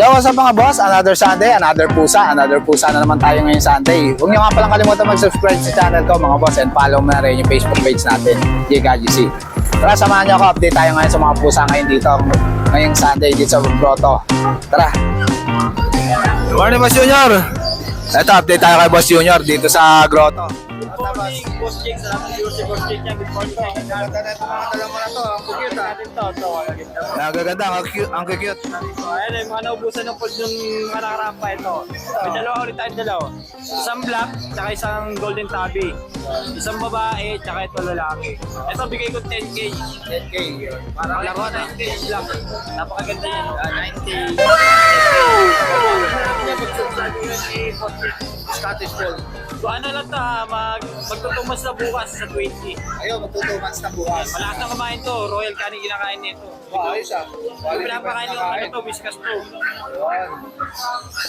Yo, what's up mga boss? Another Sunday, another pusa na naman tayo ngayong Sunday. Huwag niyo nga palang kalimutan mag-subscribe sa channel ko mga boss and follow mo na rin yung Facebook page natin, JGC. Tara, samahan niyo ako, update tayo ngayon sa mga pusa ngayon dito, ngayong Sunday dito sa Grotto. Tara! Good morning, Boss Junior! Ito, update tayo kay Boss Junior dito sa Grotto. Boss Jake, salamat sa si Boss Jake niya. Good morning. Ganda na ito mga dalawa na to, ang cute ha. Nagaganda, ang cute. Ayan, yung mga naubusan ng fold yung nakaraan pa ito. May dalawa ulit tayong dalawa. Isang black, tsaka isang golden tabby. Isang babae, tsaka ito lalaki. Ito bigay ko 10K. 10K. Parang laro 10K black. Napakaganda yan. 9K. Scottish Fold. So ano lang ito ha, magtutumas na bukas sa 20. Ayun, magtutuman na bukas. Malakas na kumain to, royal canin kinakain nito. Wow, ayos ah. Yung pinapakain yung ano to, whiskas to.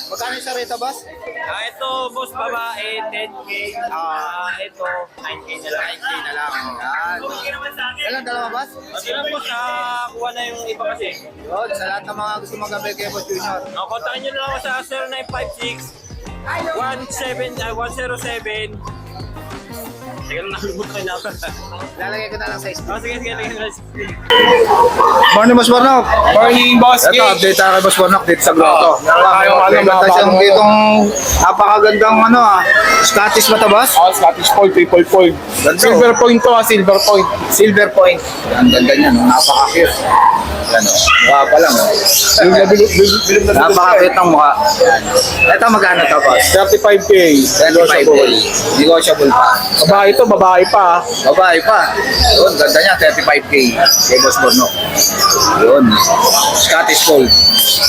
Magkano yung sarita, boss? Ito, boss, babae, 10K. Ito, 9K na lang. 9K na lang. Yan. Ilan dalawa, boss? At yun lang, boss, kuha na yung iba kasi. Yun, sa lahat ng mga gusto mag-abel kay Boss Junior. Kontakin nyo na lang ako sa 0956-107. Teka lang, nakalubot ko na. Lalagay ko na lang sa Sige, sige. Morning, Boss Bornok. Morning, Boss Ito, Jake. update tayo kay Boss Bornok dito sa Grotto. Tayo, Meron tayong ditong napakagandang Scottish ba ito, boss? Scottish Fold, triple fold. Ganda, Silver point to, silver point. Silver point. Ang ganda niya, no? Napaka-cute. Yan, o. Mukha pa lang. Bilog na Napaka-cute ng mukha. Ito, magkano to, boss? 35K. 35K. Negotiable pa. Babae pa. Babae pa. Yun, ganda niya, 35K. Kay Boss Bornok. Yun. Scottish Fold.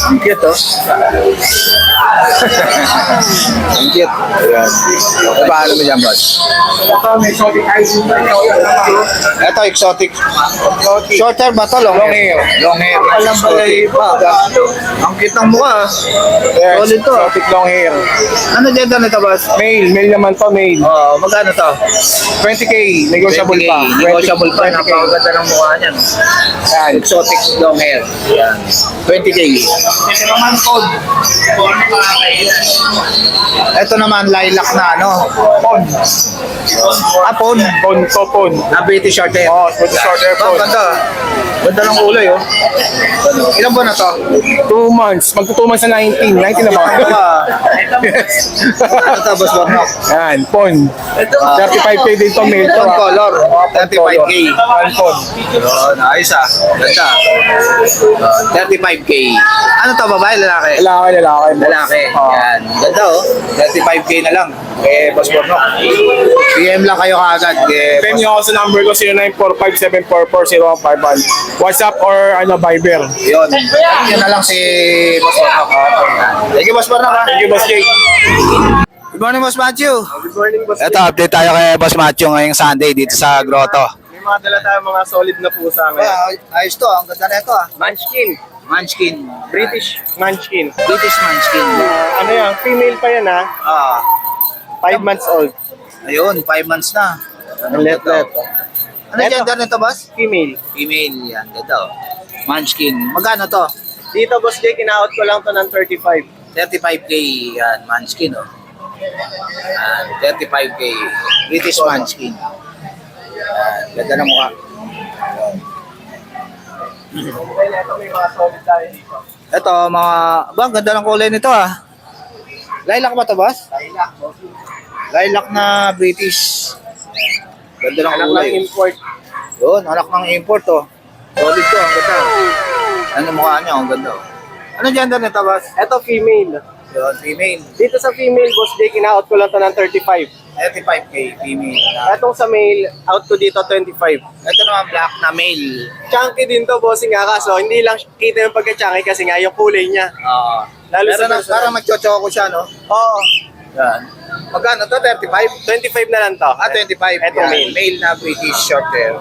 Ang cute, oh. Ang cute. Ayan. E, paano mo dyan, boss? Ito, may exotic eyes. Ito, exotic. Short hair ba ito? Long hair. Long hair. Alam ba Exotic. Ang cute ng mukha. Yes, Solid to. exotic long hair. Ano gender nito, boss? Male naman to, male. Oh, magkano to? 20K, negotiable 20K. pa. Negotiable pa. 20K. Napakaganda ng mukha niya. No? Yan. Exotic long hair. Yan. 20K. Ito naman fold. Ito naman, lilac na ano. Pond. Apon. Pond to pond. Na British short hair. Oh, British short hair Oh, pond. ganda. Ganda ng kulay, oh. Ilan buwan na to? 2 months. Magto 2 months na 19. 19 na ba? Ano to, Boss Bornok? Yan, pond. 35K din to, male to. One color. 35K. One pond. Yun, ayos ah. Ganda. 35K. Ano to, babae, lalaki? Lalaki. Lalaki. Yan. Ganda, oh. 35K na lang. Eh, Boss Bornok. PM lang kayo kaagad. Eh, PM nyo ako sa number ko 0945-744-0151. WhatsApp or Viber. Yun. Yun na lang si Boss Bornok. Thank you, Boss Bornok. Thank you, Boss Jake. Good morning, Boss Matthew. Good morning, Boss Ito, update tayo kay Boss Matthew ngayong Sunday dito sa Grotto. May mga dala tayo mga solid na pusa ngayon. Ayos to. Ang ganda na ito, ah. Munchkin. Munchkin. British Munchkin. British Munchkin. Ano yan? Female pa yan ha? Ah, 5 months old. ayun, 5 months na. Ang left. Ano gender nito, boss? Female. Female, yan. Ganda, oh. Munchkin. Magkano to? Dito, Boss Jake, in-out ko lang to ng 35. 35K, yan. Munchkin, oh. 35K. British Munchkin. Yan. Ganda ng mukha. Ito may mga solid tayo dito. Ito, mga... Ba, ganda ng kulay nito, ah. Lilac ba to, boss? Lilac na British. Ganda ng Anak kulay. ng import. Yun, anak ng import, oh. Solid to, ang ganda. Ano mukha niya, ang ganda. Oh. Ano gender nito, boss? Ito, female. Yun, female. Dito sa female, Boss Jake, in-out ko lang to ng 35. 35K, female. Etong sa male, out ko dito 25. Ito naman, black na male. Chunky din to, bossing nga kaso. Hindi lang kita yung pagka-chunky kasi nga yung kulay niya. Lalo Pero sa na, personal. parang magchochoko siya, no? Oo. Yan. Magkano to? 35? 25 na lang to. 25. Ito Yan. male. Male na British short hair.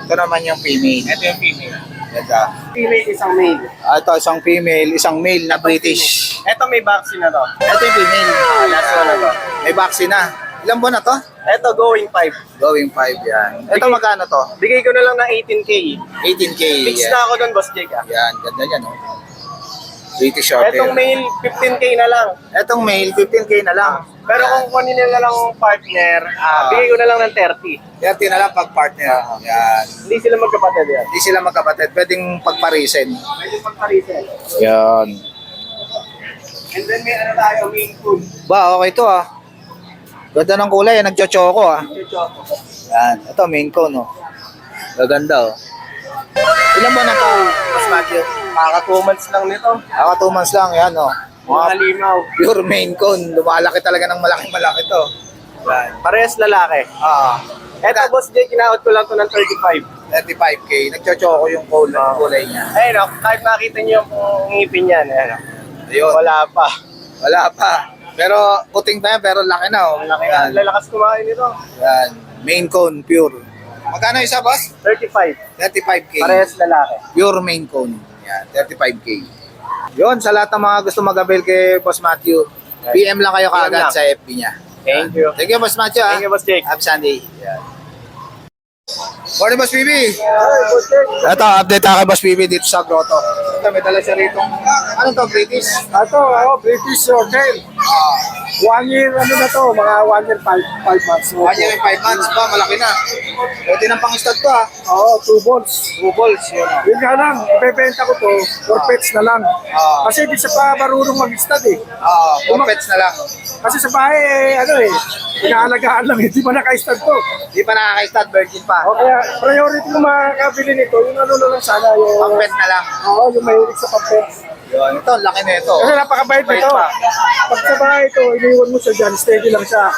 Ito naman yung female. Ito yung female. Ganda. Female, isang male. Ito, isang female, isang male na British. Ito may vaccine na to. Ito yung female. Last one na to. May vaccine na. Ilang buwan na to? Ito, going 5. Going 5 yan. Ito magkano to? Bigay ko na lang ng 18K. 18K. Fix yan. na ako doon, Boss Jake. Yan, ganda yan, no? British short Etong hair. male, 15K na lang. Etong male, 15K na lang. Pero kung kunin nila lang partner, bigay ko na lang ng 30. 30 na lang pag partner. Yan. Hindi sila magkapatid yan. Hindi sila magkapatid. Pwedeng pagparisen. Medyo pagparisin. Yan. And then may ano tayo, Maine Coon. Ba, okay to ah. Ganda ng kulay, nagchochoko ah. Choco. Yan. Ito, main cone oh. Gaganda oh. Ilan ba na to, Mas Matthew? Kaka 2 months lang nito. 2 months lang, yan oh. Mga halimaw. Pure main cone. Lumalaki talaga ng malaking-malaki to. Yan. Parehas lalaki. Eto, Boss Jay, kinaot ko lang to ng 35. 35K. Nagchochoko yung kulay niya. Ayun o, kahit makita niyo yung ngipin yan, ayun o. Ayun. Wala pa. Wala pa. Pero puting pa yan, pero laki na oh. Laki Yan. na. Lalakas kumain nito. Yan. Main cone, pure. Magkano isa, boss? 35. 35K. Parehas lalaki. Pure main cone. Yan, 35K. Yun, sa lahat ng mga gusto mag-avail kay Boss Matthew, PM lang kayo PM kaagad lang. sa FB niya. Thank you. Thank you, Boss Matthew. Thank you, Boss Jake. Happy Sunday. Yan. Morning, Boss PB. Hi, Boss Jake. Ito, update ako kay Boss PB dito sa grotto. Ito, may dala siya rito. Ano to, British? Ito, British Hotel. 1 year, ano na to, mga 1 year, 5 months. 1 year and 5 months pa, malaki na. Pwede nang pang-stud to ah. Oo, 2 balls. 2 balls, yun. Yun nga lang, ibebenta ko to, for pets na lang. Kasi di sa pa marunong mag-stud eh. For pets na lang. Kasi sa bahay, inaalagaan lang, hindi pa naka-stud to. Di pa nakaka-stud, virgin pa. O kaya, priority ko makakabili nito, yung ano na lang sana, yung... Pang-pet na lang. Oo, yung mahilig sa pang-pets. Yun, ito, laki na ito. Kasi napakabait Bait nito. pa. Pag sa bahay ito, iniwan mo siya dyan, steady lang siya.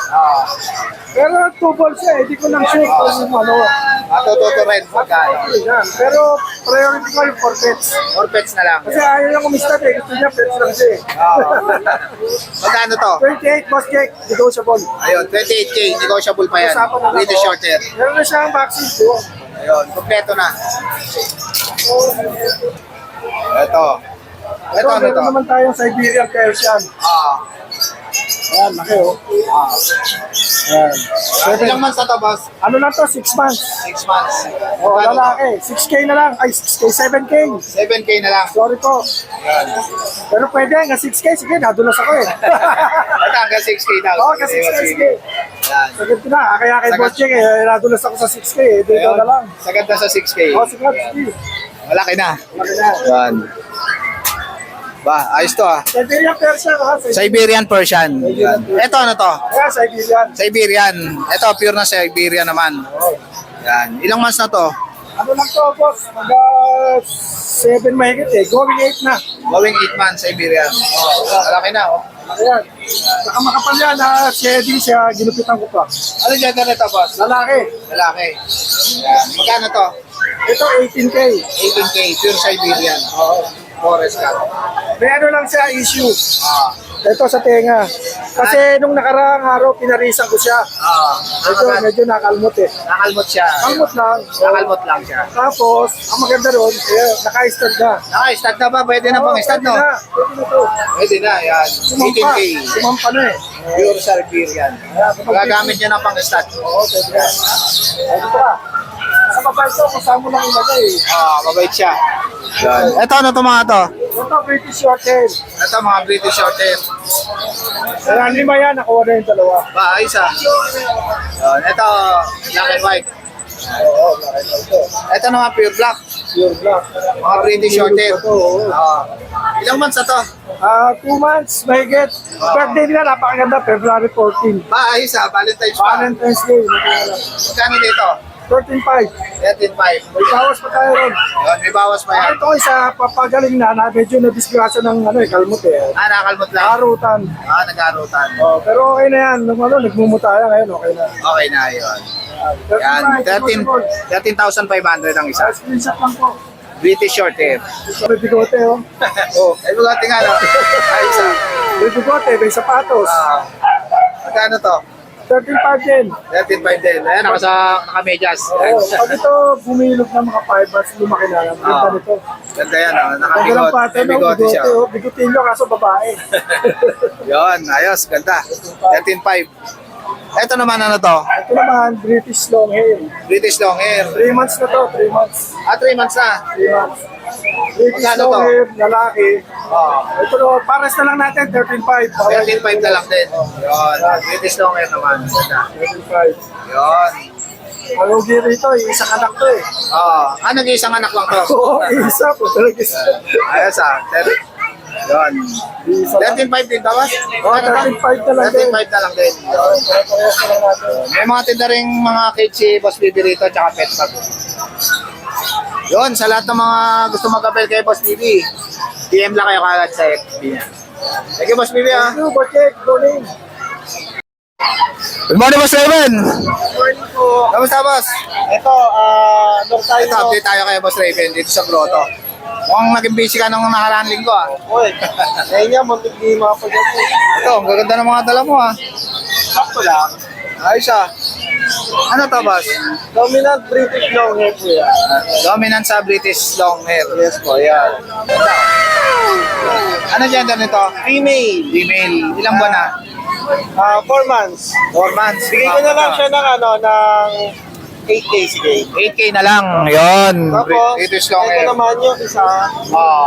Pero 2 balls siya, hindi ko lang sure kung ano. Matututo rin pagkano. Yan. Pero priority ko yung for pets. For pets na lang. Kasi ayaw niya kumistad eh, gusto niya pets lang siya eh. Magkano to? 28 boss cake, negotiable. Ayun, 28K, negotiable pa yan. Usapan na lang With the ako. short hair. Meron na siyang vaccine po. Ayun, kompleto na. Ito. Ito, ano Meron to? naman tayong Siberian Persian. Ayan, laki oh. Ayan. Ilang months na to, boss? Ano lang to, 6 months. 6 months. Oh, Magkano to? lalaki. 6K na lang. Ay, 6K, 7K. 7K na lang. Sorry po. Yan. Pero pwede nga 6K. Sige, nadulas ako eh. Ito, hanggang 6K daw. Oo, kasi 6K. Yan. Sagad ko na. Kaya kay Sagad. Boss Jake eh, nadulas ako sa 6K eh. Dito Ayun. na lang. Sagad na sa 6K. Oh, sige, sige. Malaki na. Laki na. Yan. Ba, ayos to ah. Siberian Persian ha. Siberian Persian. Yan. Ito, ano to? Kaya Siberian. Siberian. Ito, pure na Siberian naman. Oh. Yan. Ilang months na to? Ano lang to, boss? Mag 7 mahigit eh. Going 8 na. Going 8 months, Siberian. Oh, malaki na oh. Ayan. Saka makapal yan ha. Shedding siya. Ginupitan ko pa. Ano gender nito, boss? Lalaki. Lalaki. Yan. Magkano to? Ito 18K. 18K, pure Siberian. Oo. Forest cat. May ano lang siya issue. Ah. Ito sa tenga. Kasi nung nakaraang araw, pinarisan ko siya. Medyo nakalmot eh. Nakalmot siya. Kalmot lang. Nakalmot lang siya. Tapos, ang maganda ron, naka-stud na. Naka-stud na ba? Pwede na pang stud, no? Pwede na to. Pwede na, yan. Sumampa. 18K. Sumampa na eh. Pure Siberian. Magagamit niya ng pang stud. Oo, pwede na. Pwede ka. Sa babae ko, kasama lang ilagay eh. Mabait siya. Yan. Ito, ano to mga to? Ito, British short hair. Ito, mga British short hair. Kaya 5 yan, nakuha na yung dalawa. Ba, ayos ah. Yan. Ito, black and white. Oo, laki na ito. Ito naman, pure black. Pure black. Mga British short hair. Ito, oo. Ilang months na to? 2 months, mahigit. Birthday nila, napakaganda, February 14. Ba, ayos ah. Valentine's pa. Valentine's Day, nakuha lang. Magkano dito? 13.5. 13.5. May bawas pa tayo ron. Yun, may bawas pa yan. Ito isa, papagaling na medyo na-disgrasya ng kalmot eh. Nakalmot lang. Karutan. Nag-arutan. Oh, pero okay na yan. Nung nagmumutaya ngayon, okay na. Okay na, yun. Yan, 13,500 ang isa. Screenshot lang po. British short hair. May bigote, oh. Oh, ay bugati nga, no? Ayos ah. May bigote, may sapatos. Magkano to? 13.5 din. 13.5 din. Ayan, naka-medyas. Oh, pag ito bumilog ng mga fibers, lumaki na lang. Ganda nito. Ganda yan, oh. Ganda lang pata, May bigote siya. oh. Bigotilyo kaso babae. Yun, ayos, ganda. 13.5. Ito naman ano to? Ito naman, British long hair. British long hair. 3 months na to, 3 months. 3 months na. 3 months. British Magkano to? long hair, lalaki. Oh. Ito no, pares na lang natin, 13.5. 13.5 na lang din. Yun. British long hair naman. Ganda. 13.5. Yun. Ang ugi rito, isang anak to eh. Oo. Nag-iisang anak lang to. Oo, isa po talaga isa. Ayos ah. Yun. Isa lang. 13.5 din tapos? Oo, 13.5 na lang din. 13.5 na lang din. Parehas na lang natin. May mga tinda ring mga cage si Boss Bibi rito tsaka pet bag. Yun, sa lahat ng mga gusto mag-appel kay Boss Bibi, PM lang kayo kagad sa FB niya. Thank you, Boss Bibi ah. Thank you, Bochek. Good morning. Good morning, Boss Raven. Good morning po. Kamusta, Boss? Ito, doon tayo. Ito, update tayo kay Boss Raven dito sa Grotto. Mukhang naging busy ka nung nakaraan linggo ah. Uy, ngayon niya, muntik di mga pagkakas. Ito, ang gaganda ng mga dala mo ah. Sakto lang. Ayos ah. Ano to, Boss? Dominant British long hair po yan. Dominant sa British long hair. Yes po, yan. Ano gender nito? Female. Female. Ilang buwan na? 4 months. 4 months. Bigay ko na lang siya ng ng 8K sige. 8K na lang. Yun. Tapos, British long ito hair. naman yung isa. Oo.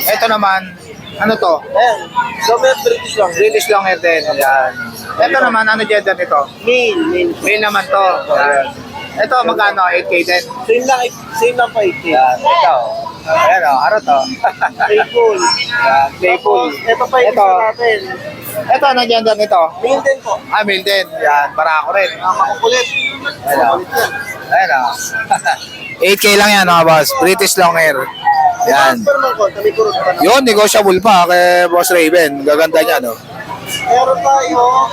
Ito naman, ano to? Ayan, dominant British long hair. British long hair din. Yan. Ito naman, ano gender nito? Male. Male naman to. Yan. Ito, magkano? 8K din. Same lang pa 8K. Yan. Ito. Ayan o, ano to? Playful. Yan. Playful. Tapos, ito pa yung Ito. isa natin. Ito, ano gender nito? Male din po. Ah, male din. Yan, para ako rin. Makukulit. Ayan o. Ayan o. 8K lang yan mga boss. British long hair. Yan. Transfer man ko, kami kurot pa na. Yun, negotiable pa kay Boss Raven. Gaganda niya, no? Meron tayo.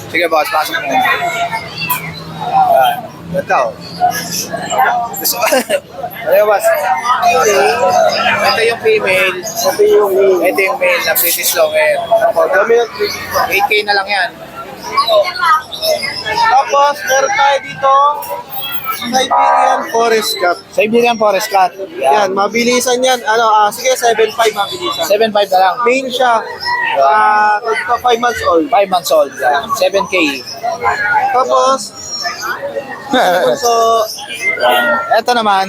Sige, boss, pasok mo. Yan. Ito. Ano boss? Ito yung female. Ito yung male. Ito yung male na British long hair. Dominant British. 8K na lang yan. Tapos, meron tayo dito. Siberian Forest Cat. Siberian Forest Cat. Yan, mabilisan yan. Sige, 7.5 mabilisan. 7.5 na lang. Male siya. 5 months old. 5 months old. Yan. 7K. Tapos, so, Ito naman,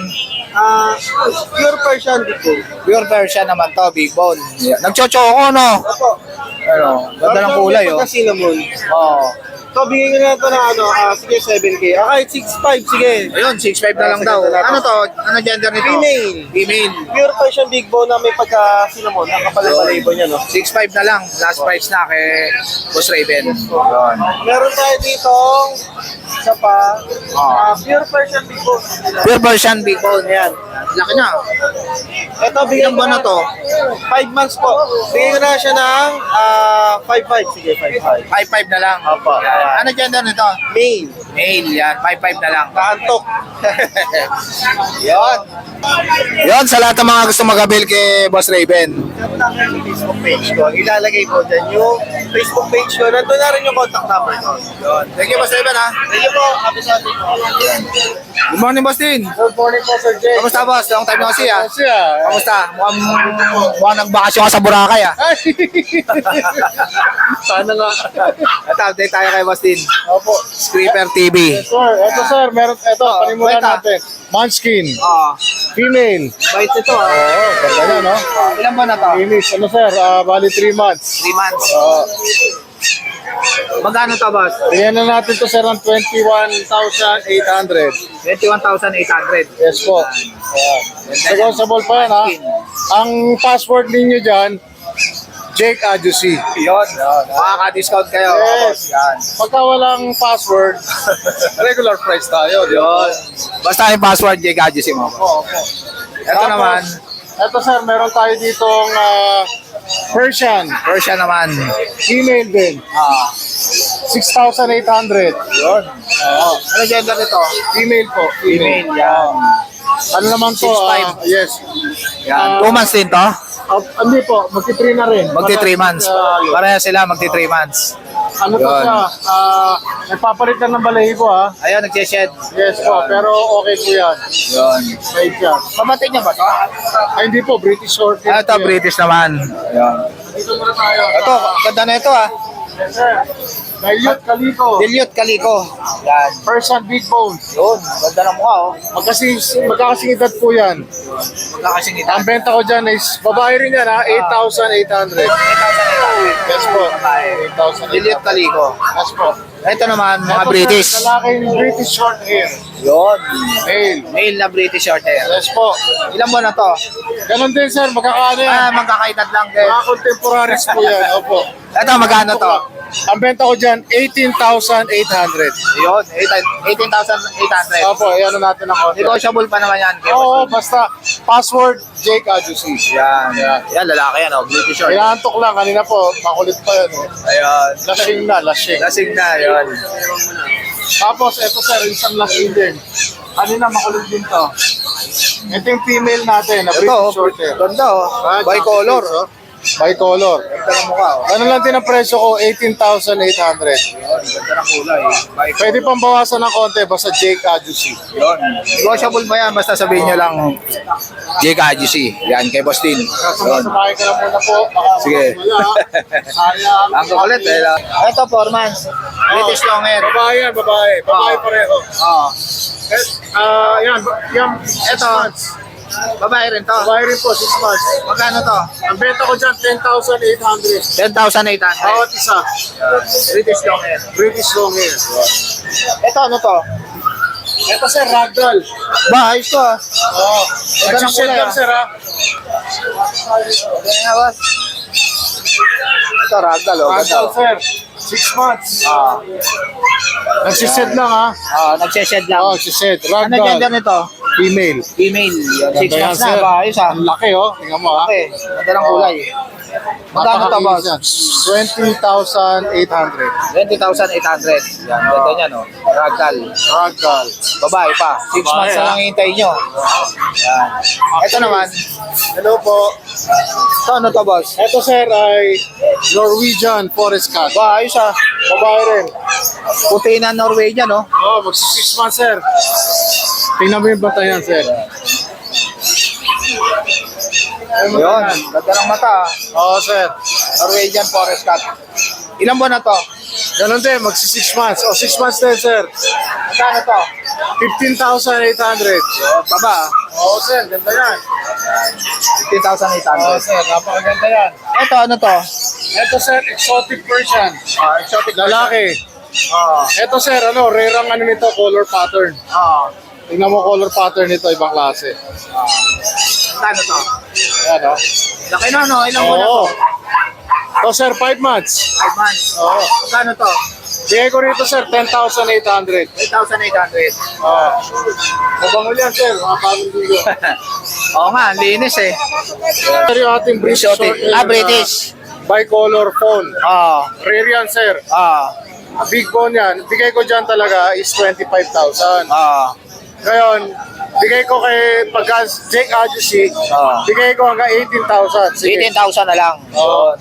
pure Persian dito. pure version naman to, big bone. Nagchochoko, no? Opo. Ano, ganda ng kulay, oh. Cinnamon. Oo. So, bigyan ko na ito ng sige, 7K. Kahit 6.5, sige. Ayun, 6'5 na lang daw. Ano to? Ano gender nito? Female. Female. Pure Persian big bone na may pagka-cinnamon. Ang kapal-balayibo niya, no? 6'5 na lang. Last price na kay Boss Raven. Meron tayo dito isa pa. Pure Persian big bone. Pure version big bone. Yan. Laki na. Ito, bigyan Ilang buwan na to? 5 months po. Bigyan ko na siya ng 5.5. Sige, 5.5. 5'5 na lang. Opo. Yan. Ano gender nito? Male. Male. Yan. 5'5 na lang. Kaantok. Yon. Yon, sa lahat ng mga gusto mag-avail kay Boss Raven. Yung Facebook page ko. Ilalagay ko dyan yung Facebook page ko. Nandun na rin yung contact number ko. Yon. Thank you, Boss Raven, ha? Thank you po. Happy Sunday po. Good morning, Boss Din. Good morning po, Sir Jay. Kamusta, Boss? Long time no see, ha? Siya. Kamusta? Mukhang nagbakasyon ka sa Boracay, ha? Sana nga. Ito, update tayo kay Boss Din. Opo. Screeper TV. Sir, ito sir, meron ito, panimulan kwenta. natin. Munchkin, Oh, female. bait ito, ha? Oo, ganda na, no? Ilan ba na to? Finish, ano sir, bali 3 months. 3 months. Oo. Magkano to, Boss? Bigyan na natin to sir ng 21,800. 21,800. Yes po. Ayan. Negotiable pa yan ha. Ang password ninyo dyan, Jake Adjusi. Yun. Makaka-discount kayo. Yes. Yan. Pagka walang password, regular price tayo. di ba? Yun. Basta yung password, Jake Adjusi mo. Opo, opo. Ito naman, Ito sir, meron tayo ditong Persian, Persian naman. female din. 6,800. Yun. Oo. Ano gender nito? Female po. Female, yan. Ano naman to? 6'5". Yes. Yan. 2 months din to? Hindi po, magti-3 na rin. Magti 3 months. Yun. Pareha sila, magti 3 months. Ano to Yun. siya? Nagpapalit lang ng balahibo ha. Ayun, nagsished. Yes po, pero okay po yan. Yun. Right yan. Kapatid niya ba to? Ay, hindi po, British short hair. Ano to? British naman. Yun. Dito muna tayo. Ito, ganda na ito, ah. Yes sir. Dilute Calico. Dilute Calico. Yan. Persian big bone. Yun, ganda ng mukha, oh. Magkakasing edad po yan. Magkakasing ita. Ang benta ko dyan is, babae rin yan ha, 8,800. 8,800. Yes po. Liliot 8,800. Kaliko. Yes po. Ito naman, mga Ito, British. sir, lalaking British short hair. Yun. Male. Male na British short hair. Yes po. Ilan buwan na to? Ganon din sir, magkakaano yan. Magkakaedad lang din. Mga contemporaries po yan. Opo. Ito, magkano to? Ang benta ko dyan, 18,800. Yun, 18,800. Opo, ayan na natin ako. Negotiable pa naman yan. Oo, basta password Jake Adjusi. Yan. Yan, lalaki yan, oh. British short. Inaantok lang, kanina po, makulit pa yan. Ayun. Lasing na, lasing. Lasing na, yun. Tapos, eto sir, isang lasing din. Kanina, makulit din to. Ito yung female natin, na Ito, British short hair. ganda, oh. Bicolor, oh. Bicolor. Ganda ng mukha, oh. Ano lang din ang presyo ko, 18,800. Yun, ganda ng kulay. Bicolor. Pwede pang bawasan ng konti, basta Jake Adjusi. Yun. Negotiable mo yan, basta sabihin nyo lang JKGC. Yan, kay Boss Tin. Yun. Sumakay ka na muna po. Baka Sige. wala. Sayang. Ang kukulit, eh. Ito, 4 months. British long hair. Babae yan, babae. Babae pareho. Oo. Yan, yan. Ito. Babae rin to. Babae rin po, 6 months. Magkano to? Ang benta ko dyan, 10,800. 10,800. Bawat isa. British long hair. British long hair. Ito, ano to? Ito sir, ragdoll. Ba, ayos to, ah. Oo. Ganda ng Nag-shade kulay, lang ah. sir ha. Ganyan nga, boss. Ito, ragdoll, oh. Ganda, Ragdoll oh. sir. 6 months. Nagsiset lang ha. Nagseshed lang. Oo, sised. Ano Ragdoll. gender nito? Female. Female. 6 Ganda yan, months na, sir. ba? Ayos, ah. Ang laki oh. Tingnan mo ha. Okay, ganda ng kulay. Magkano to, boss? 20,800. 20,800. Yan, ganda niya, no? Ragdoll. Ragdoll. Babae pa. 6 Babae, months na ah. lang hintayin nyo. Yan. Ito naman. Hello po. Ito, ano to, boss? Ito sir ay Norwegian Forest Cat. Ba, ayos, ah. Babae rin. Puti na Norwegian, no? Oo, magsi 6 months sir. Tingnan mo yung bata yan sir. Yun, ganda ng mata, ah. Oo sir. Norwegian Forest Cat. Ilang buwan na to? Ganun din, magsi 6 months. O 6 months din sir. Magkano to? 15,800. Baba, ah. Oo sir, ganda yan. 15,800. sir, napakaganda yan. Ito, ano to? Ito sir, exotic Persian. Exotic Lalaki. Oo. Ito sir, ano, rare ang ano nito, color pattern. Oo. Tingnan mo color pattern nito, ibang klase. Magkano to? Ayan o. Laki na, no? Ilang buwan na to? Oo. Ito sir, 5 months. 5 months. Oo. Magkano to? Bigay ko rito sir, 10,800. 8,800. Oo. Mabango yan sir, mga pamiligo. Oo nga, ang linis eh. Sir, yung ating British Exotic. short hair Ah, na British. bicolor phone. Oo. Rare yan sir. Big bone yan. Bigay ko dyan talaga is 25,000. Ngayon, bigay ko kay pagka Jake Adjusi, bigay ko hanggang 18,000. Sige. 18,000 na lang. Oo.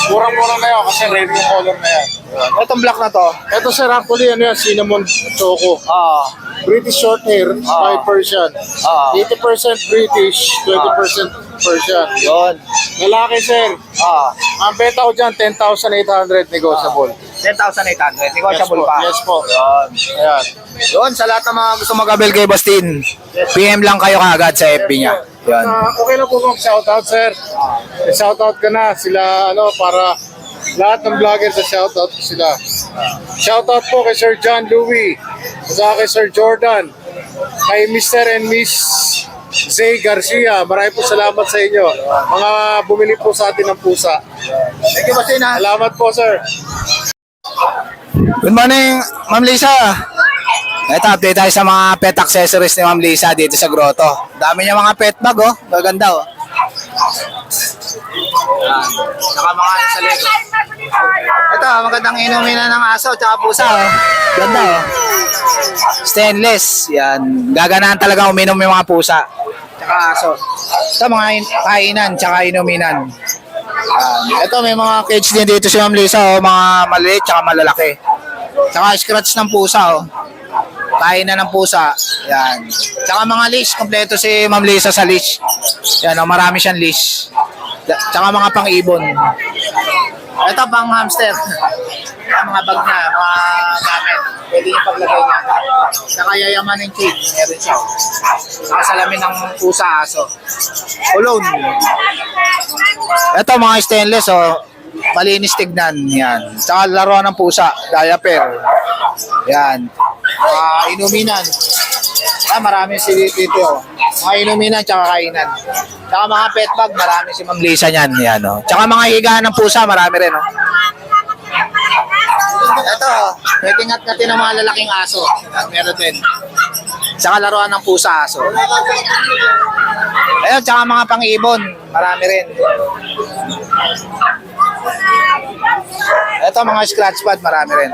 Murang-murang na yan kasi rare yung color na yan. Itong black na to. Ito sir, actually ano yan, cinnamon choco. British short hair, by Persian. 80% British, 20% Persian. Yun. Lalaki sir, ang benta ko dyan, 10,800 negotiable. 10,800. Negotiable Yes po, pa. yes po. Yun. Ayan. Yun, sa lahat ng mga gusto mag-abel kay Bastin, PM lang kayo kaagad sa FB niya. Yun. Okay lang po kung shoutout sir. Shoutout ka na sila, ano, para lahat ng vlogger sa shoutout ko sila. Shoutout po kay Sir John Louie, at kay Sir Jordan, kay Mr. and Miss Zay Garcia. Maraming po salamat sa inyo. Mga bumili po sa atin ng pusa. Thank you, Bastin, ha? Salamat po sir. Good morning, Ma'am Lisa. Ito, update tayo sa mga pet accessories ni Ma'am Lisa dito sa grotto. Dami niya mga pet bag, oh. Maganda, oh. Yan. Saka mga ano sa Lego. Ito, magandang inumin na ng aso tsaka pusa, oh. Ganda, oh. Stainless. Yan. Gaganahan talaga uminom yung mga pusa. Tsaka aso. Ito, mga kainan tsaka inuminan. Ito, may mga cage din dito si Ma'am Lisa, oh. Mga maliit tsaka malalaki. Tsaka scratch ng pusa, oh. Kain na ng pusa. Yan. Tsaka mga leash. Kompleto si Ma'am Lisa sa leash. Yan, oh, marami siyang leash. Tsaka mga pang-ibon. Ito, pang hamster. Yan, mga mga bag niya, mga gamit. Pwede yung paglagay niya. Saka yayamanin chain, meron siya. Saka salamin ng pusa, aso. Ulon. Ito mga stainless, oh. Malinis tignan, yan. Saka laruan ng pusa, diaper. Yan. Inuminan. Marami si dito, oh. Mga inuminan, tsaka kainan. Tsaka mga pet bag, marami si Ma'am Lisa niyan. Yan, oh. Tsaka mga higaan ng pusa, marami rin, oh. Ito, pwede natin ng mga lalaking aso. Meron din. Tsaka laruan ng pusa, aso. Ayun, tsaka mga pang-ibon. Marami rin. Ito, mga scratch pad, marami rin.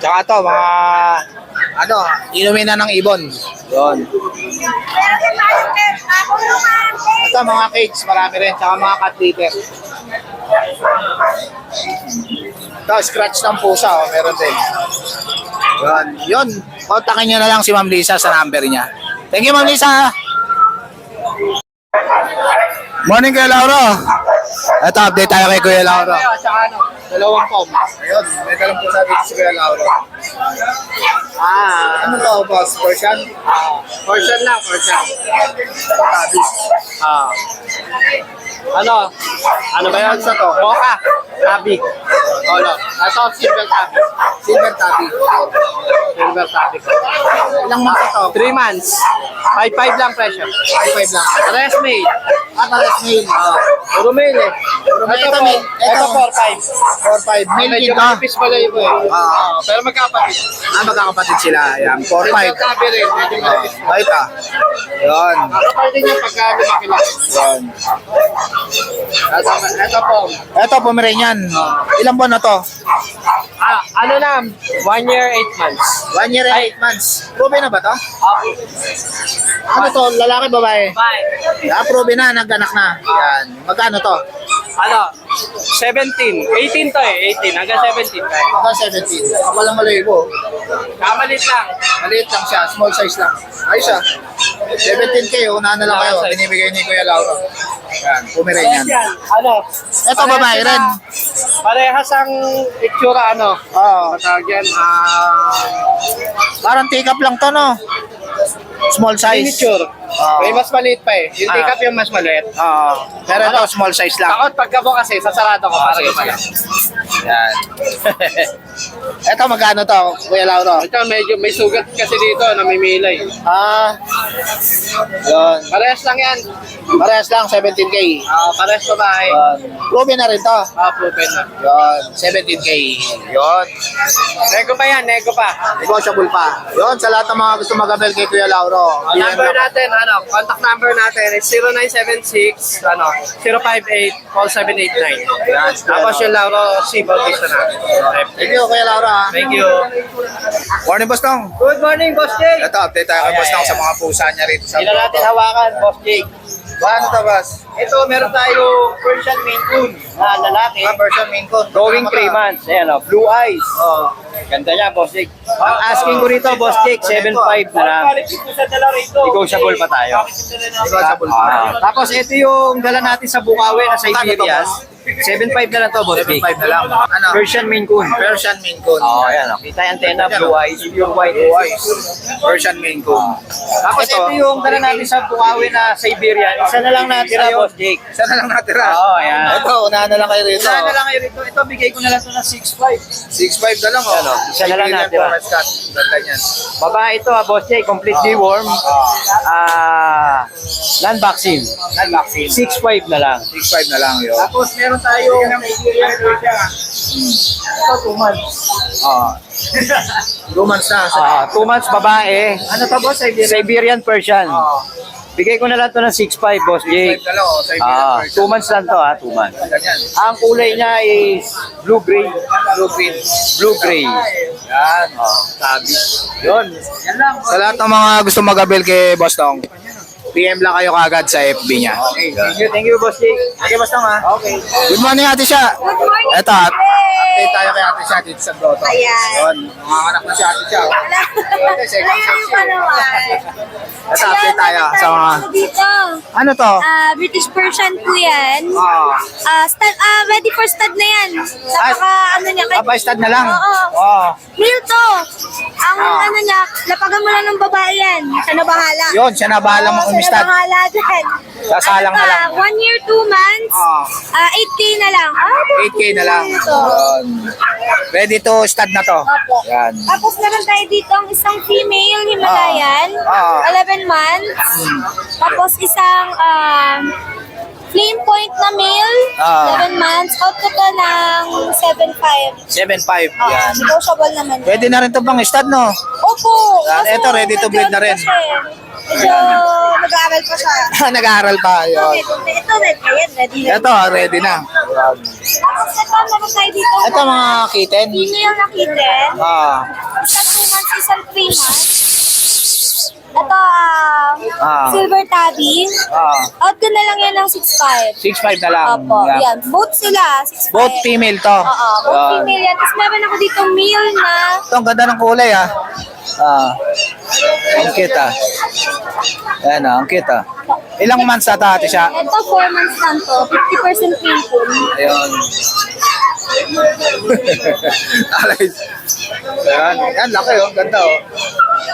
Tsaka ito, mga inumin na ng ibon. Yun. Ito, mga cakes, marami rin. Tsaka mga cat litter. Ito, scratch ng pusa, oh, meron din. Yun. Yun. Kontakin nyo na lang si Ma'am Lisa sa number niya. Thank you, Ma'am Lisa. Morning, Kuya Lauro. Ito, update tayo kay Kuya Lauro. Dalawang pom. Ayun, may dalang pusa dito si Kuya Lauro. Ano to, boss? Persian? Portion lang, portion. Tabi. Ano ba yan? Sa to? Mocha. Tabi. Olo. Ito, silver tabi. Silver tabi. Silver tabi ko. Ilang months ito? 3 months. 5-5 lang presyo. 5-5 lang. Rest made. Pares male. Puro male eh. Ito, male. Ito 4-5. 4-5. Male Medyo din, ha? manipis pala yun eh. Pero magkapatid. Magkakapatid sila. Ayan, 4-5. Silver tabi rin. Medyo manipis. Bait, ah. Yun. Kapal din yan pagka lumaki-laki. Yun. Ito po. Ito, Pomeranian. Ilang buwan na to? Ano na? 1 year, 8 months. 1 year and 8 months. Probe na ba to? Ano to? Lalaki, babae? Bye. Probe na, nag-anak na. Yan. Magkano to? Ano? 17. 18 to eh. 18. Hanggang 17. Ako 17. Ako lang malayibo. Kamalit lang. Maliit lang siya. Small size lang. Ayos siya. 17K. Unahan na lang kayo. Binibigay ni Kuya Lauro. Yan. Pomeranian. Yan. Ano? Ito, babae rin. Parehas ang itsura ano. Oo. Matawag yan. Parang take-up lang to, no? Small size. Miniature. May mas maliit pa eh. Yung take up yung mas maliit. Pero ito, small size lang. Takot pagkabo kasi, sasarado ko para gumala. Yan. Ito, magkano to, Kuya Lauro? Ito medyo may sugat kasi dito na may milay. Yun. Parehas lang yan. Parehas lang, 17K. Parehas babae. Proven na rin to. Proven na. Yun, 17K. Yun. Nego pa yan, nego pa. Negotiable pa. Yun, sa lahat ng mga gusto mag-abel kay Kuya Lauro. Number natin, contact number natin is 0976 058-4789. Tapos yung Lauro C. Bautista natin. Thank you, Kuya Lauro. Ha? Thank you. Morning, Boss Tong. Good morning, Boss Jake. Ito, update tayo kay Boss Tong sa mga pusa niya rito sa Hindi na natin hawakan, Boss Jake. Paano to, Boss? Ito, meron tayo Persian Maine Coon na lalaki. Version main code. Going 3 months. Ayan o, blue eyes. Ganda niya, Boss Jake. Ang asking ko rito, Boss Jake, 7.5 na lang. Negotiable pa tayo. Negotiable pa. Tapos ito yung dala natin sa Bukawi na Siberian. 7.5 na lang to, Boss Jake. 7.5 na lang. Ano? Persian Maine Coon. Version main code. Ayan o. Kita yung antena, blue eyes, pure white. Blue eyes. Version main code. Tapos ito yung dala natin sa Bukawi na Siberian. Isa na lang natira, Boss Jake. Isa na lang natira. Ayan. Ito, unahan na lang kayo rito. Isa na lang kayo rito. Ito, bigay ko na lang ito ng 6.5. 6.5 na lang, oh. Ano? Isa na lang Siberian natira. Forest Cat. Ganda niyan. Babae ito, Boss Jake, complete deworm. Non-vaccine. Non-vaccine. 6.5 na lang. 6.5 na lang, yun. Tapos meron tayo ito, 2 months. 2 months na. 2 months babae. Ano to, Boss? Siberian Persian. Bigay ko na lang to ng 6.5, Boss 6.5 Jake. na lang, oh. Siberian Forest 2 months lang to, 2 months. Ganyan. Ang kulay niya is blue-gray. Blue-green. Blue-gray. Yan. Sabi. Yun. Yan lang. Sa lahat ng mga gusto mag-abel kay Boss Tong, PM lang kayo kagad sa FB niya. Okay, thank you, Boss Jake. Okay, Boss Tong, ha? Okay. Good morning, Ate Sha. Good morning. Ito, update tayo kay Ate Sha dito sa Grotto. Ayan. Yun, mga anak na si Ate Sha. Layo pa naman. Ito, update tayo sa mga... Dito. Ano to? British Persian po yan. Ready for stud na yan. Napaka ano niya. Papay-stud na lang? Oo. Oo. Male to. Ang ano niya, lapagan mo lang ng babae yan. Siya na bahala. Yun, siya na bahala Oo, mo siya na umistad. bahala dyan. Sasalang Ano na pa, lang. 1 year, 2 months. 8K na lang. 8K na lang. Ito. Yun. Ready to stud na to. Opo. Yan. Tapos meron tayo dito ang isang female Himalayan, Ah. 11 months. Tapos isang flame point na male, Ah. 11 months. Out ko to ng 7.5. 7.5. Yan. Negotiable naman. Pwede na rin to pang stud, no? Opo. Yan, Kaso ito, ready to breed na rin. Medyo nag-aaral pa siya. Nag-aaral pa. Yun. Ito, ready na. Ito, ready na. Yan. Tapos ito, meron tayo dito. Ito mga kitten. Female na kitten. Isang 2 months, isang 3 months. Ito, silver tabby. Out ko na lang yan ng 6.5. 6.5 na lang. Opo, Yan. yan. Both sila, 6.5. Both female to. Oo, both Yan. female yan. Tapos meron ako dito male na Ito, ang ganda ng kulay, ah. Ang cute, ah. Ayan, ah, ang cute, ah. Ilang months na ito, Ate Sha? ito 4 months lang to. 50% painful. Ayun. Ayan, yan, laki, oh. Ganda, oh.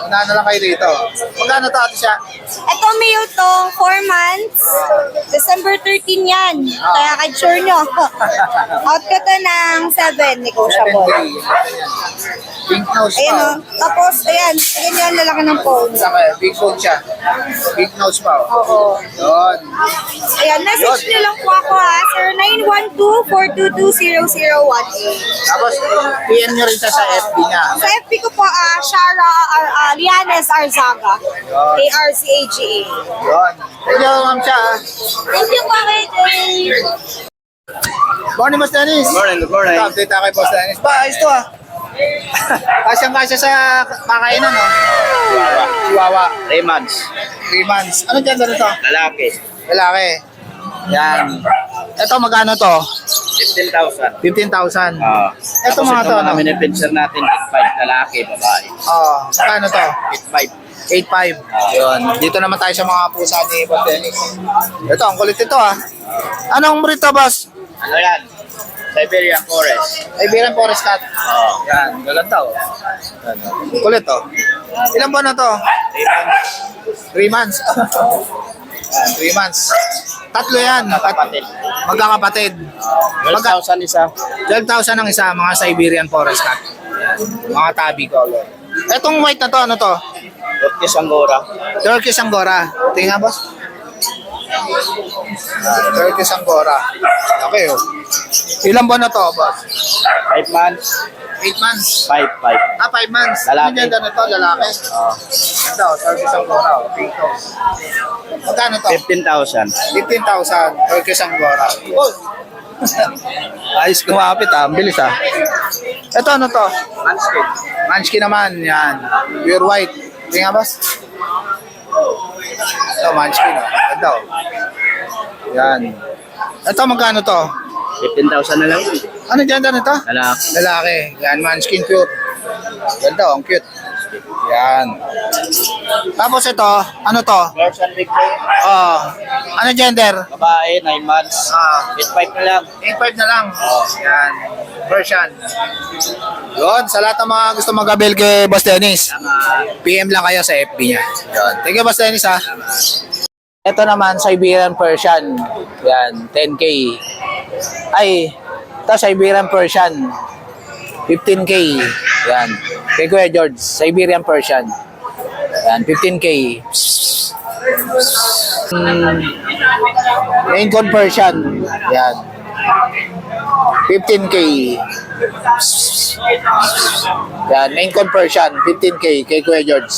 Unahan na lang kayo dito. Magkano to, Ate Sha? Ito male to, 4 months. December 13 yan. Kaya kahit sure nyo. Out ko to ng 7, negotiable. 7K. Pink nose Ayan pa, o. Tapos, ayan. Ayan yan, lalaki ng phone. Big bone siya. Big nose pa, oh. Oo. Yun. Ayan, message nyo lang po ako ha. 0912-422-0018. Tapos, PM nyo rin siya sa FB niya. Sa FB ko po, Shara Lianes Arzaga. A-R-Z-A-G-A. Yun. Thank you, Ma'am Sha. Thank you po kay Jay. Morning, Boss Dennis. Good morning. Ito, update tayo kay Boss Dennis. Ba, ayos to, ah. Kasyang-kasya sa kakainan, no? Chihuahua. 3 months. 3 months. Ano dyan na ito? Lalaki. Lalaki. Yan. Ito, magkano to? 15,000. 15,000. Ito Tapos mga ito to, mga ano? minipinser natin, 8.5 lalaki, babae. Magkano to? 8.5. 8.5. Yun. Dito naman tayo sa mga pusa ni Boss Dennis. Ito, ang kulit ito, ah. Anong breed to, boss? Ano yan? Siberian Forest. Iberian Forest Cat. Yan, galanda, oh. Yan, oh. Kulit, oh. Ilan buwan na to? 3 months. 3 months. Tatlo yan. Kapatid. Magkakapatid. 12,000 isa. 12,000 ang isa, mga Siberian Forest Cat. Yan. Mga tabi color. Etong white na to, ano to? Turkish Angora. Turkish Angora. Tingnan, boss. Turkish Angora. Okay, oh. Ilang buwan na to, boss? 5 months. 8 months. 5. 5 months. Lalaki. Ano ganda nito, lalaki? Ito, Turkish Angora, oh. Pito. Magkano to? 15,000. 15,000. Turkish Angora. Oh. Ayos kumapit, ah. Ang bilis, ah. Ito, ano to? Manskin. Munchkin naman, yan. Pure white. Tingnan, boss. Ito, Munchkin, oh. Ganda, oh. Yan. Ito, magkano to? 15,000 na lang. Ano ganda nito? Lalaki. Lalaki. Yan, Munchkin pure. Ganda, oh. Ang cute. Yan. Tapos ito, ano to? Persian Big Boy. Ano gender? Babae, 9 months. 8.5 na lang. 8.5 na lang. Yan. Version. Yun, sa lahat ng mga gusto mag-avail kay Boss Dennis, PM lang kayo sa FB niya. Yun. Thank you, Boss Dennis, ha. Ito naman, Siberian Persian. Yan, 10K. Ay, ito Siberian Persian. 15K. Yan. Kay Kuya George, Siberian Persian. Yan, 15K. Main Con Persian. Yan. 15K. Yan, main Con Persian. 15K kay Kuya George.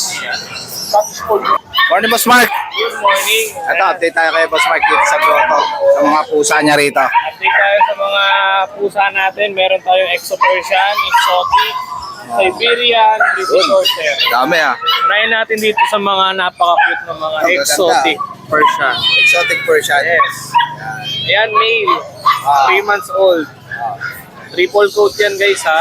Morning, Boss Mark. Good morning. Ito, update tayo kay Boss Mark dito sa Grotto. Sa mga pusa niya rito. Update tayo sa mga pusa natin. Meron tayong Exo Persian, Exotic, Siberian, British Shorthair. Dami, ah. Unahin natin dito sa mga napaka-cute na mga Ang exotic. ganda. Persian. Exotic Persian. Yes. Ayan, male. Ah. 3 months old. Triple coat yan guys ha.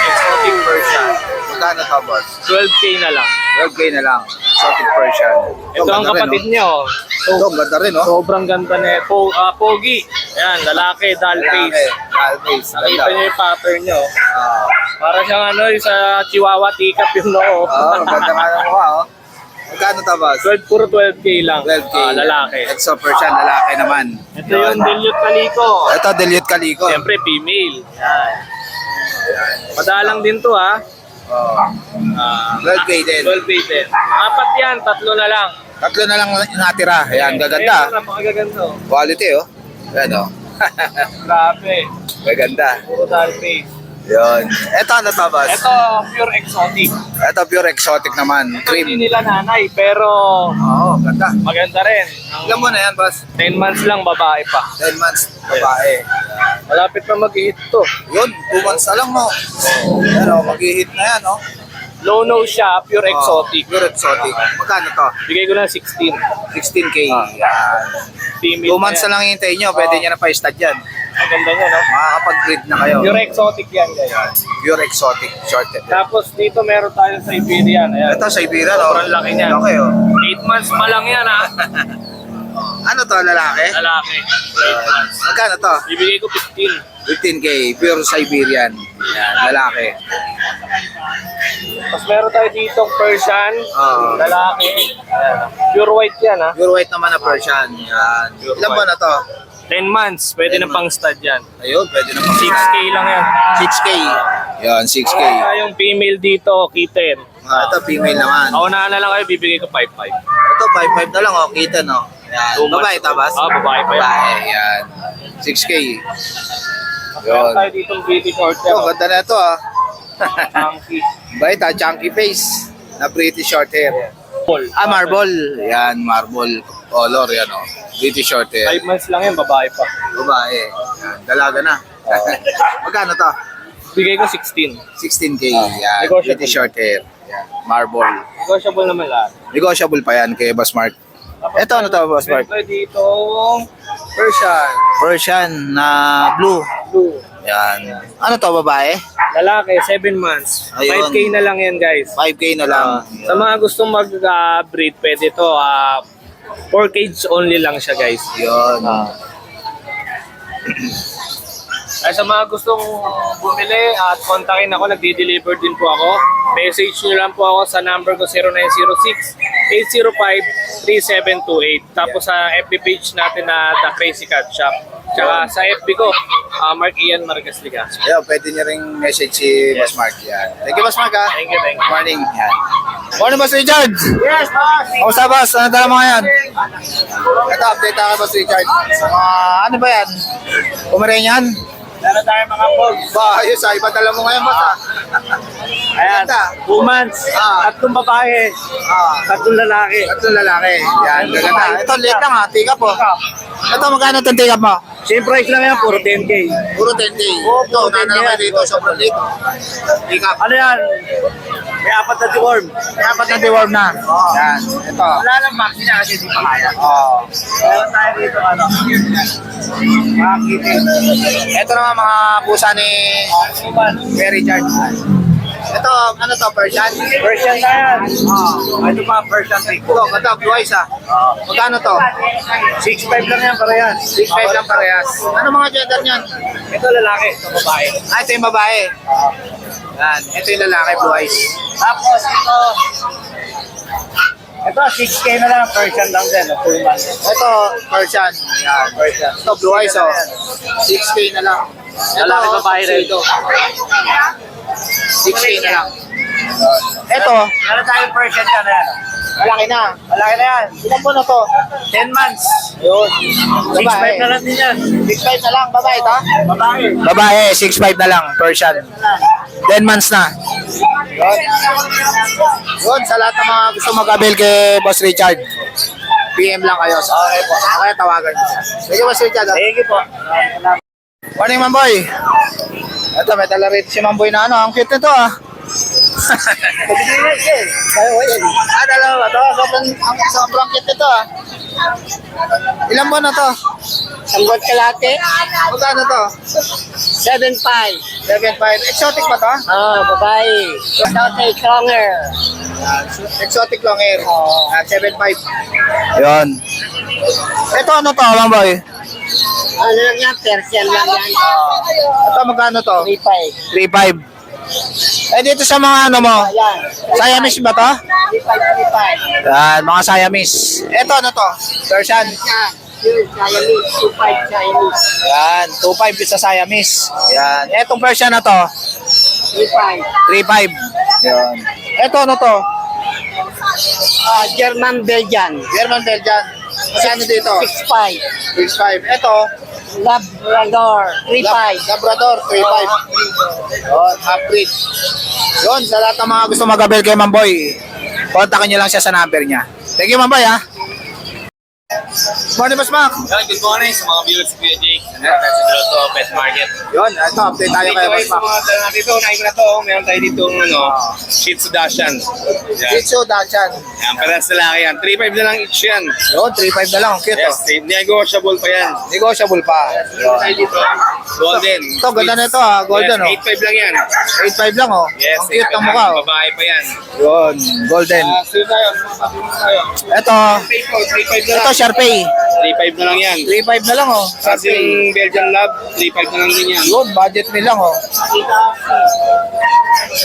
Exotic Persian. Magkano to, boss? 12K na lang. 12K na lang. Exotic Persian. Ito ang kapatid niya oh. Ito, ang ganda rin, oh. Sobrang ganda na Pogi. Ayan, lalaki, doll Lalaki. face. Always. Nakita niyo yung pattern niyo. oh. Ah. Para siyang ano, yung sa Chihuahua teacup yung noo. Oo, ganda nga ng mukha, oh. Magkano to, boss? 12, puro 12K lang. 12K. Lalaki. Exo Persian, lalaki naman. Ito yung Dilute Calico. Ito, Dilute Calico. Siyempre, female. Yan. Madalang din to ha. Oh. 12K din. 12K din. Apat yan, 3 na lang. 3 na lang natira. Ayan, gaganda. Ayan, napakaganda. oh. Quality, oh. Ayan, oh. Grabe. Gaganda. Puro doll face. Yun. Ito, ano to, boss? Ito, pure exotic. Ito, pure exotic naman. Ito hindi Cream. nila nanay, pero Oo, ganda. maganda rin. Ilan mo na yan, boss? 10 months lang, babae pa. 10 months, babae. Malapit na mag-hit to. Yun, 2 months na lang mo. Yan, oh, mag-hit na yan, oh. Low nose siya, pure exotic. Pure exotic. Magkano to? Bigay ko lang 16. 16K. Yan. Female 2 months na lang hintayin nyo. Pwede nyo na pa-stud yan. Ang ganda niya, no? Makakapag-breed na kayo. Pure exotic yan, guys. Pure exotic. Shorted. Tapos dito meron tayong Siberian. Ayan. Ito, Siberian, oh. Sobrang laki niya. Laki, oh. 8 months pa lang yan, ha? Ano to, lalaki? Lalaki. 8 months. Magkano to? Bibigay ko 15. 15K. Pure Siberian. Yan, lalaki. Tapos meron tayo ditong Persian. Oo. Lalaki. Ayan. Pure white yan, ha? Pure white naman na Persian. Yan. Ilan ba na to? 10 months. Pwede na pang stud yan. Ayun, pwede na 6K lang yan. 6K. Yan, 6K. Meron tayong female dito, kitten. Ah, ito, female naman. Paunahan na lang kayo, bibigay ko 5-5. Ito, 5'5 na lang, oh. Kita, no? Yan. 2 months. Babae, tabas? Babae pa yan. Babae, yan. 6K. Meron Yun. tayo ditong British short Ito, ganda na ito, ah. Chunky. Bait, ah. Chunky face. Na British short hair. Ball. Ah, marble. Yan, marble color, yan, oh. British short hair. 5 months lang yan, babae pa. Babae. Yan, dalaga na. Magkano to? Bigay ko 16. 16K. Yan, Negotiable. British short hair. Yan, marble. Negotiable naman lahat. Negotiable pa yan kay Boss Mark. Ito, ano to, Boss Mark? Meron tayo ditong Persian. Persian na blue. Blue. Yan. Ano to, babae? Lalaki, 7 months. Ayun. 5K na lang yan, guys. 5K na lang. Sa mga gustong mag-breed, pwede to. 4 cage only lang siya, guys. Yun. Ay, sa mga gustong bumili at kontakin ako, nagdi-deliver din po ako. Message nyo lang po ako sa number ko 0906-805-3728. Tapos sa FB page natin na The Crazy Cat Shop. Tsaka sa FB ko, Mark Ian Marquez Ligasco. Ayun, pwede niyo ring message si Boss Mark. Yan. Thank you, Boss Mark, ha? Thank you, thank you. Morning. Yan. Morning, Boss Richard. Yes, boss! Kamusta, Boss? Ano dala mo ngayon? Ito, update ako, Boss Richard. Sa mga, ano ba yan? Pomeranian? Meron tayo mga pogs. Ba, ayos, ha? Iba dala mo ngayon, Boss, ha? Ayan, Ganda. 2 months, Ah. 3 babae, Ah, 3 lalaki. tatlong lalaki. Yan, gaganda. Ito, late lang, ha? Tika po. Ito, magkano itong tika mo? Same price lang yan, puro 10K. Puro 10K. Oo, Ito, puro 10K naman yan. dito, sobrang late. Tika. Ano yan? May 4 na deworm. Dapat na deworm na. Yan, ito. Wala lang vaccine na kasi di pa kaya. Oh. Meron tayo dito, ano? Mga kitty. Ito naman mga pusa ni 2 months. Mary Richard. Ito, ano to, Persian? Persian na yan. Ito pa, Persian Rico. Ito, ganda, blue eyes, ha? Magkano to? 6'5 lang yan, parehas. 6'5 lang parehas. Ano mga gender niyan? Ito lalaki, ito babae. Ah, ito yung babae. Yan, ito yung lalaki, blue eyes. Tapos ito 6K na lang, Persian lang din, 2 months. Ito, Persian. Yan, Persian. Ito, blue eyes, oh. 6K na lang. Lalaki, babae rin. Ito. 6K na lang. Ito, Meron tayong Persian ka na yan. malaki na. Malaki na yan. Ilan po na to? 10 months. Yun. 6'5 na lang din yan. 6'5 na lang, babae to? Babae. Babae, 6'5 na lang, Persian. 10 months na. Yun. Yun, sa lahat ng mga gusto mag-avail kay Boss Richard, PM lang kayo. Okay po. Okay, tawagan niyo. Thank you, Boss Richard. Thank you po. Morning, Mamboy. Ito, may dala rito si Mamboy na ano. Ang cute nito, ah. Dalawa ba ito? Sobrang cute nito, ah. Ilan buwan na to? Sanggot kalate, Magkano to? 7.5. 7.5. Exotic ba to? Babae. Exotic longer. Exotic long hair. 7.5. Ayun. Ito ano to, Mang Boy? Ano lang yan, Persian lang yan. Ito magkano to? 3.5. 3.5. Eh dito sa mga ano mo? Ayan. Siamese ba to? 3.5. Yan, mga Siamese. Ito ano to? Persian. Yan. Yun, Chinese. 2.5 Chinese. Yan, 2.5 sa Siamese. Yan. Etong Persian na to, 3.5. 3.5. Yan. Ito ano to? German Belgian. German Belgian. Magkano dito? 6.5. 6.5. Ito, Labrador. 3.5. Labrador, 3.5. Yun, half-breed. Yun, sa lahat ng mga gusto mag-abel kay Mamboy, kontakin nyo lang siya sa number niya. Thank you, Mamboy, ha? Morning, Boss Mac. Good morning sa mga viewers Kuya Jake. Nandito sa Grotto Pet Market. Yun, ito, update tayo kay Boss Mac. Dito, nahin ko na to. Meron tayo dito Shih Tzu Dachshund. Yan. Shih Tzu Dachshund. Yan, parehas na laki yan. 3.5 na lang each yan. Yun, 3.5 na lang. Ang cute, Yes, oh. negotiable pa yan. Negotiable pa. Meron tayo dito. Golden. Ito, ganda na ito, ha. Golden, oh. Yes, 8.5 lang yan. 8.5 lang, oh. Yes, Ang cute 8.5 ng mukha, lang. oh. Babae pa yan. Yun, golden. Sino tayo? Mga tayo. Ito, 3.5 na ito, lang. Sharpei. 3.5 na lang yan. 3.5 na lang, oh. Tapos yung Belgian Lab, 3.5 na lang din yan. Yun, budget nila lang, oh.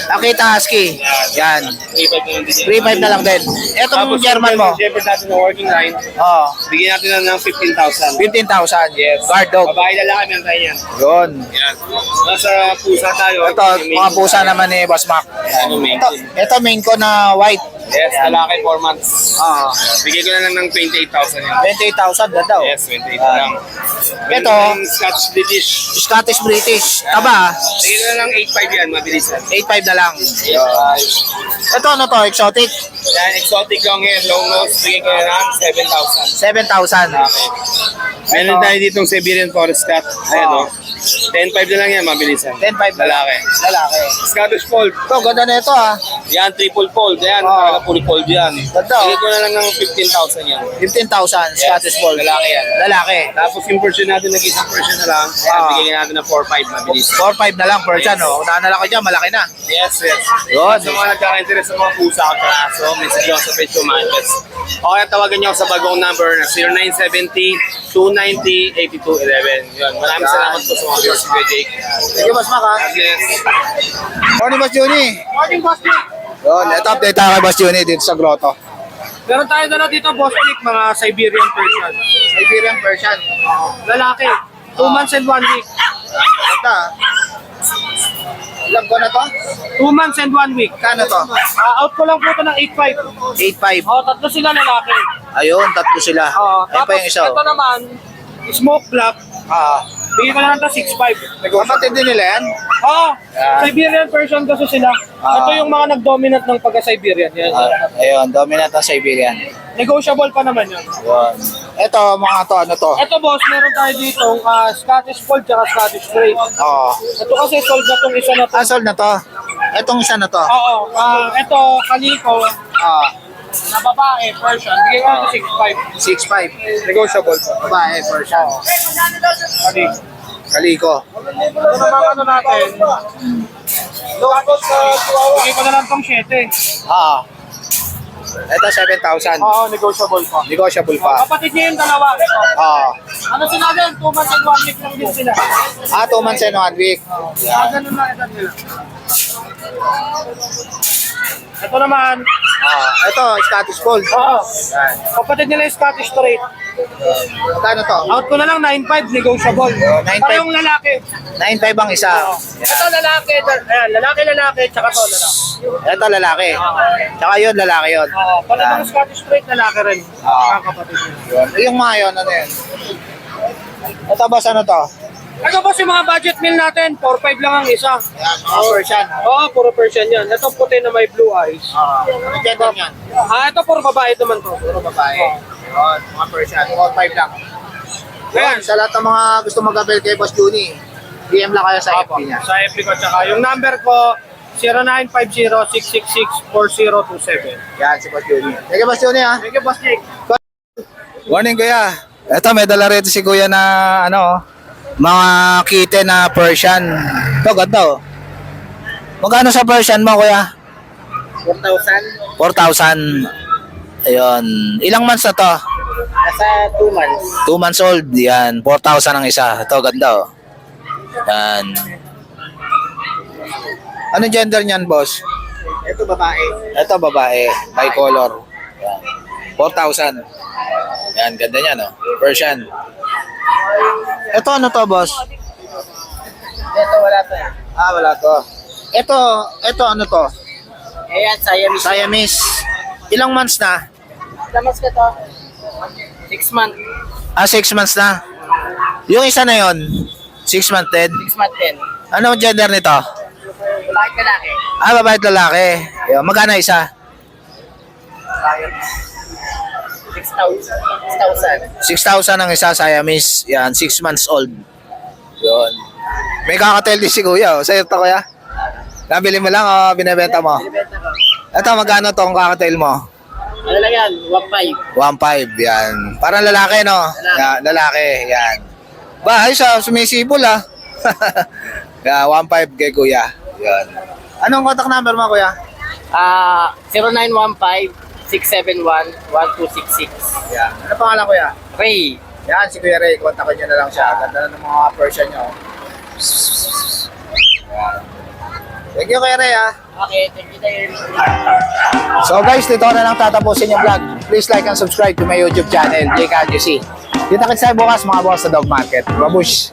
Akita Husky. Yan. 3.5 na lang din yan. 3.5 na lang din. Etong German mo. Siyempre natin ng working line, Oh, bigyan natin na ng 15,000. 15,000. Yes. Guard dog. Babae lalaki, meron tayo yan. Yun. Yan. Nasa pusa tayo. Ito, mga pusa naman ni Boss Mac. Ano, main Ito, ito main ko na white. Yes, lalaki 4 months. Ah, Bigay ko na lang ng 28,000 yan. 28,000 ganda, oh. Yes, 28 na lang. Meron Ito. tayong Scotch British. Scottish British. Taba, Bigay ko na lang 8.5 yan, mabilis yan. 8.5 na lang. Ito ano to, exotic? Yan, exotic long hair, long nose, bigay ko na lang 7,000. 7,000. Okay. Meron tayo ditong Siberian Forest Cat. Ayan, 10.5 na lang yan, mabilisan. 10.5 na lang. Lalaki. Lalaki. Scottish Fold. Ito, ganda na ito, ah. Yan, triple fold. Yan, Oh. talaga full fold yan. Ganda, oh. Bigay ko na lang ng 15,000 yan. 15,000 Scottish Fold. Lalaki yan. Lalaki. Tapos yung version natin, nag-isang version na lang. Yan, Ah. bigyan natin ng 4.5 mabilis. 4.5 na lang per dyan, oh. Unahan na lang ko dyan, malaki na. Yes, yes. Yun. Sa mga nagkaka-interest sa mga pusa at aso, message nyo sa page ko, Manches. O kaya tawagan nyo ako sa bagong number na 0970-290-8211. Yun. Maraming salamat po sa mga viewers ko, Jake. Thank you, Boss Mac, ha. God bless. Morning, Boss Juni. Morning, Boss Nick. Yun, ito update tayo kay Boss Juni dito sa grotto. Meron tayo dala dito, Boss Nick, mga Siberian Persian. Siberian Persian. Lalaki. 2 months and 1 week. Ganda, ah. Ilang ko na to? 2 months and 1 week. Kano to? Out ko lang po ito ng 8.5. 8.5. Tatlo sila lalaki. Ayun, tatlo sila. Ayun pa yung isa, ito oh. naman, smoke black. Ah, Bigyan ko na lang ito 6.5. kapatid din nila yan? Siberian Persian kasi sila. Ito yung mga nag-dominant ng pagka-Siberian. Yan. Ayun, dominant ang Siberian. Negotiable pa naman yun. Yun. Ito, mga to, ano to? Ito boss, meron tayo dito Scottish Fold at Scottish Grey. Oo. Ito kasi sold na tong isa na to. Sold na to. Itong isa na to. Oo. Ito, kaliko, Ah, na babae, Persian. Bigyan ko na ito 6.5. 6.5. Negotiable pa. Babae, Persian. Kaliko. Kaliko. Ito naman ano natin. Bigyan ko na lang tong 7. Ah. Ito, 7,000. Oo, negotiable pa. Negotiable pa. Kapatid niya yung dalawa. Ah. Ano sila din? 2 months and 1 week lang din sila. 2 months and 1 week. Ganun lang edad nila. Ito naman, Ito, Scottish Fold. kapatid nila yung Scottish Straight. Magkano to? Out ko na lang 9.5 negotiable. 9.5. Parehong lalaki. 9.5 ang isa. Ito lalaki, ayan, lalaki, tsaka to lalaki. Ito, lalaki. Tsaka yun, lalaki yun. Pala ng Scottish Straight, lalaki rin. Mga kapatid nila. Yung mga yun, ano yun? Ito, boss, ano to? Ito boss, yung mga budget meal natin, 4.5 lang ang isa. Yan, mga Persian. Oo, puro Persian yan. Ito puti na may blue eyes. Ano gender yan? Ito puro babae naman to. Puro babae. Yun, mga Persian. 4.5 lang. Yan, sa lahat ng mga gusto mag-abel kay Boss Juni, DM lang kayo sa FB niya. Sa FB ko, tsaka yung number ko, 0950-666-4027. Yan, si Boss Juni. Thank you, Boss Juni, ha? Thank you, Boss Nick. Morning, kuya. Ito, may dala rito si kuya na, ano, mga kitten na Persian. Ito, ganda, oh. Magkano sa Persian mo, kuya? 4,000. 4,000. Ayun. Ilang months na to? Nasa 2 months. 2 months old. Yan. 4,000 ang isa. Ito, ganda, oh. Yan. Ano gender niyan, boss? Ito babae. Ito, babae. Bicolor. Yan. 4,000. Yan, ganda niya, no? Persian. Ito, ano to, boss? Ito wala to. Wala to. Ito, ano to? Ayan, Siamese. Siamese. Ilang months na? Lamas ka to. 6 months. 6 months na. Yung isa na yon 6 months din. 6 months din. Ano gender nito? Bakit lalaki? Babae at lalaki. Ayun, magkano isa? 6,000. 6,000 ang isa, Siamese. Yan, 6 months old. Yun. May kakatail din si kuya. Oh. Sa'yo to, kuya? Nabili mo lang o binibenta mo? Binibenta ko. Ito, magkano tong kakatail mo? Ano lang yan? 1,500. 1,500, yan. Parang lalaki, no? Yan, lalaki, yan. Ba, ayos ah, sumisipol ah. Yan, 1,500 kay kuya. Yan. Anong contact number mo, kuya? 0915-671-1266. Yan. Ano pangalan, kuya? Ray. Yan, si Kuya Ray. Kontakin nyo na lang siya. Ganda na ng mga Persian nyo. Yan. Thank you, Kuya Ray, ah. Okay, thank you tayo. So guys, dito ko na lang tatapusin yung vlog. Please like and subscribe to my YouTube channel, JKGC. Kita kita tayo bukas mga boss sa Dog Market. Babush!